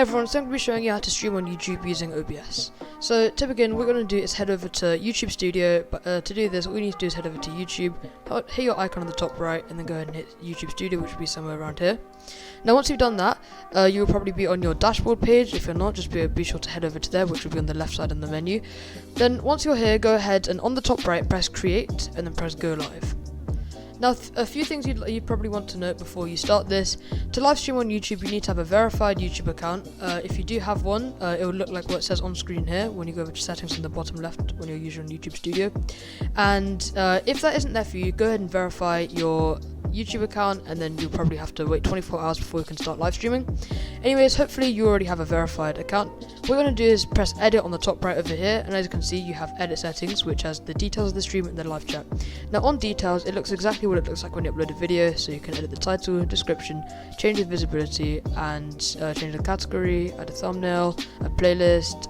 Hey everyone, so I'm going to be showing you how to stream on YouTube using OBS. So to begin, what we're going to do is head over to YouTube Studio, but to do this, all you need to do is head over to YouTube, hit your icon on the top right, and then go ahead and hit YouTube Studio, which will be somewhere around here. Now once you've done that, you will probably be on your dashboard page. If you're not, just be sure to head over to there, which will be on the left side in the menu. Then once you're here, go ahead and on the top right, press Create, and then press Go Live. Now, a few things you'd probably want to note before you start this. To live stream on YouTube, you need to have a verified YouTube account. If you do have one, it will look like what it says on screen here when you go over to settings in the bottom left when you're using YouTube Studio. And if that isn't there for you, go ahead and verify your YouTube account, and then you'll probably have to wait 24 hours before you can start live streaming. Anyways, hopefully you already have a verified account. What you're going to do is press edit on the top right over here, and as you can see, you have edit settings, which has the details of the stream and the live chat. Now on details, it looks exactly what it looks like when you upload a video, so you can edit the title, description, change the visibility, and change the category, add a thumbnail, a playlist,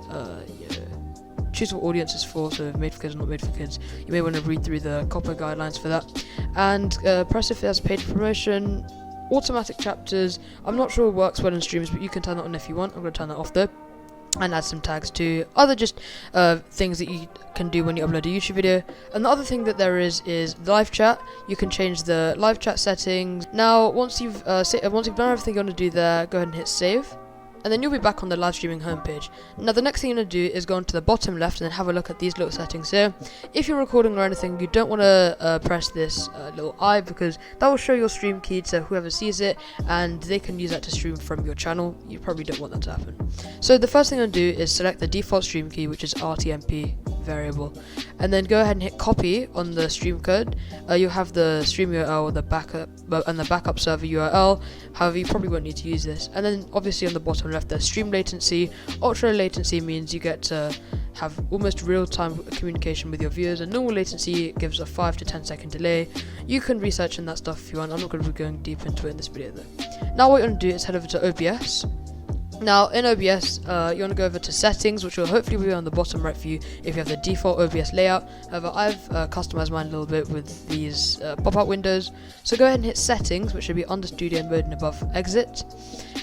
choose what audience it's for, so made for kids or not made for kids. You may want to read through the copy guidelines for that, and press if it has paid promotion, automatic chapters. I'm not sure it works well in streams, but you can turn that on if you want. I'm going to turn that off though, and add some tags to other just things that you can do when you upload a YouTube video. And the other thing that there is live chat. You can change the live chat settings. Now once you've done everything you want to do there, go ahead and hit save. And then you'll be back on the live streaming homepage. Now the next thing you're going to do is go onto the bottom left and then have a look at these little settings here. If you're recording or anything, you don't want to press this little I, because that will show your stream key to whoever sees it, and they can use that to stream from your channel. You probably don't want that to happen. So the first thing I'm going to do is select the default stream key, which is RTMP variable, and then go ahead and hit copy on the stream code. You'll have the stream URL, the backup and the backup server URL. However, you probably won't need to use this. And then obviously on the bottom left, there's stream latency. Ultra latency means you get to have almost real-time communication with your viewers, and normal latency gives a 5 to 10 second delay. You can research on that stuff if you want. I'm not going to be going deep into it in this video though. Now what you're going to do is head over to OBS. Now in OBS, you want to go over to settings, which will hopefully be on the bottom right for you if you have the default OBS layout. However, I've customized mine a little bit with these pop-up windows. So go ahead and hit settings, which should be under studio mode and above exit.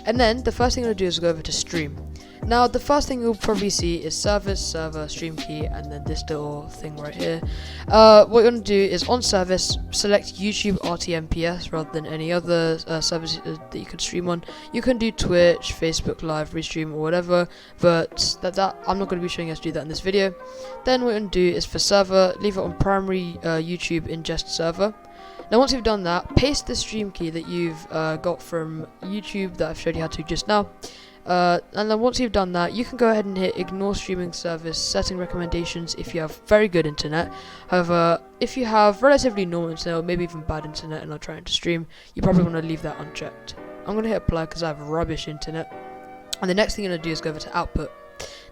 And then the first thing I'm going to do is go over to stream. Now the first thing you'll probably see is service, server, stream key, and then this little thing right here. What you're going to do is on service, select YouTube RTMPS rather than any other service that you can stream on. You can do Twitch, Facebook Live, Restream, or whatever, but I'm not going to be showing you how to do that in this video. Then what you're going to do is for server, leave it on primary YouTube ingest server. Now once you've done that, paste the stream key that you've got from YouTube that I've showed you how to just now. And then once you've done that, you can go ahead and hit ignore streaming service setting recommendations if you have very good internet. However, if you have relatively normal internet or maybe even bad internet and are trying to stream, you probably want to leave that unchecked. I'm going to hit apply because I have rubbish internet. And the next thing you're going to do is go over to output.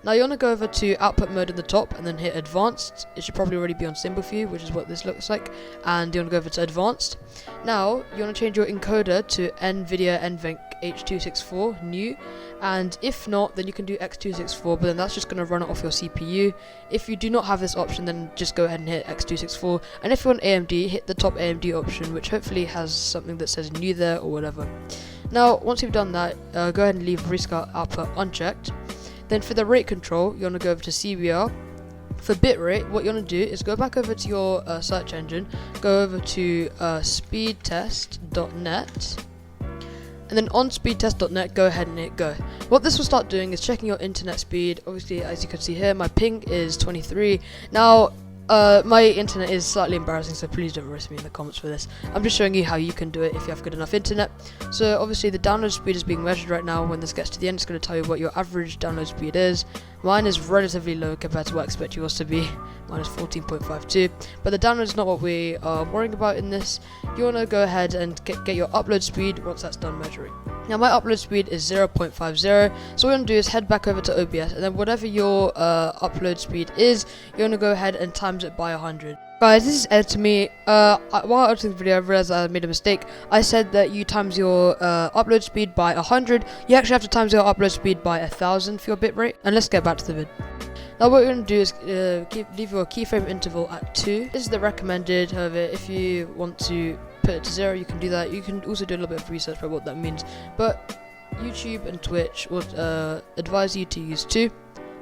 Now you want to go over to output mode at the top and then hit advanced. It should probably already be on symbol view, which is what this looks like, and you want to go over to advanced. Now you want to change your encoder to NVIDIA NVENC H264 new, and if not, then you can do X264, but then that's just going to run it off your CPU. If you do not have this option, then just go ahead and hit X264, and if you're on AMD, hit the top AMD option, which hopefully has something that says new there or whatever. Now once you've done that, go ahead and leave restart output unchecked. Then for the rate control, you want to go over to CBR. For bitrate, what you want to do is go back over to your search engine, go over to speedtest.net, and then on speedtest.net, go ahead and hit go. What this will start doing is checking your internet speed. Obviously, as you can see here, my ping is 23. Now, my internet is slightly embarrassing, so please don't roast me in the comments for this. I'm just showing you how you can do it if you have good enough internet. So obviously the download speed is being measured right now. When this gets to the end, it's going to tell you what your average download speed is. Mine is relatively low compared to what I expect yours to be. Mine is 14.52, but the download is not what we are worrying about in this. You want to go ahead and get your upload speed once that's done measuring. Now my upload speed is 0.50, so what we're going to do is head back over to OBS, and then whatever your upload speed is, you're going to go ahead and times it by 100. Guys, this is Ed to me. While editing the video, I realized I made a mistake. I said that you times your upload speed by 100. You actually have to times your upload speed by 1000 for your bitrate. And let's get back to the vid. Now what we're going to do is leave your keyframe interval at 2. This is the recommended. However, if you want to put it to 0, you can do that. You can also do a little bit of research about what that means. But YouTube and Twitch would advise you to use 2.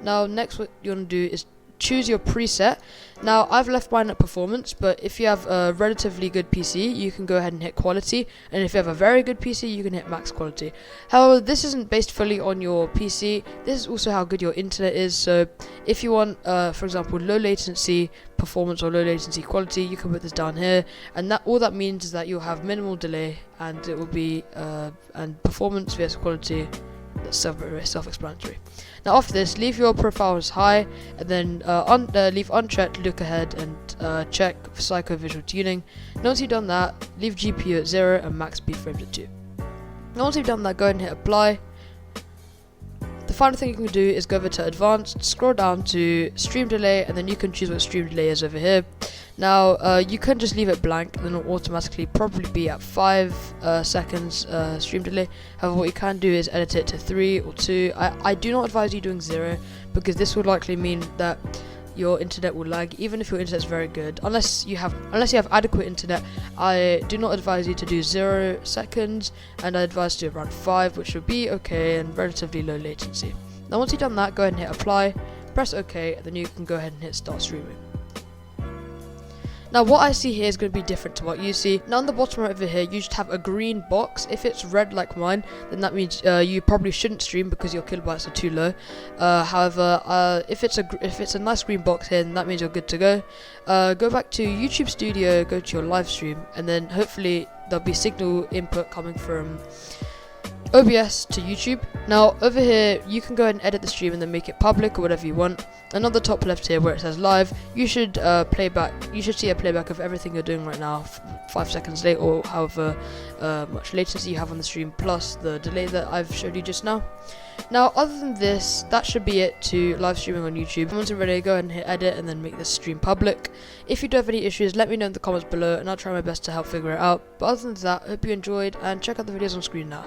Now next what you want to do is choose your preset. Now I've left mine at performance, but if you have a relatively good PC, you can go ahead and hit quality, and if you have a very good PC, you can hit max quality. However, this isn't based fully on your PC, this is also how good your internet is. So if you want for example low latency performance or low latency quality, you can put this down here, and that all that means is that you'll have minimal delay, and it will be and performance vs quality. That's self-explanatory. Now after this, leave your profile as high, and then leave unchecked look ahead, and check psycho visual tuning. Now once you've done that, leave GPU at 0 and max B-frames at 2. Now once you've done that, go ahead and hit apply. The final thing you can do is go over to advanced, scroll down to stream delay, and then you can choose what stream delay is over here. Now you can just leave it blank, and then it'll automatically probably be at 5 seconds stream delay. However, what you can do is edit it to 3 or 2. I do not advise you doing 0, because this would likely mean that your internet will lag, even if your internet is very good. Unless you have adequate internet, I do not advise you to do 0 seconds, and I advise to do around 5, which would be okay and relatively low latency. Now once you've done that, go ahead and hit apply, press OK, and then you can go ahead and hit start streaming. Now what I see here is going to be different to what you see. Now on the bottom right over here, you should have a green box. If it's red like mine, then that means you probably shouldn't stream because your kilobytes are too low. However, if it's a nice green box here, then that means you're good to go. Go back to YouTube Studio, go to your live stream, and then hopefully there'll be signal input coming from OBS to YouTube. Now over here you can go ahead and edit the stream and then make it public or whatever you want. And on the top left here where it says live, you should see a playback of everything you're doing right now 5 seconds late, or however much latency you have on the stream, plus the delay that I've showed you just now. Now other than this, that should be it to live streaming on YouTube. Once you're ready, go ahead and hit edit and then make this stream public. If you do have any issues, let me know in the comments below and I'll try my best to help figure it out. But other than that, I hope you enjoyed, and check out the videos on screen now.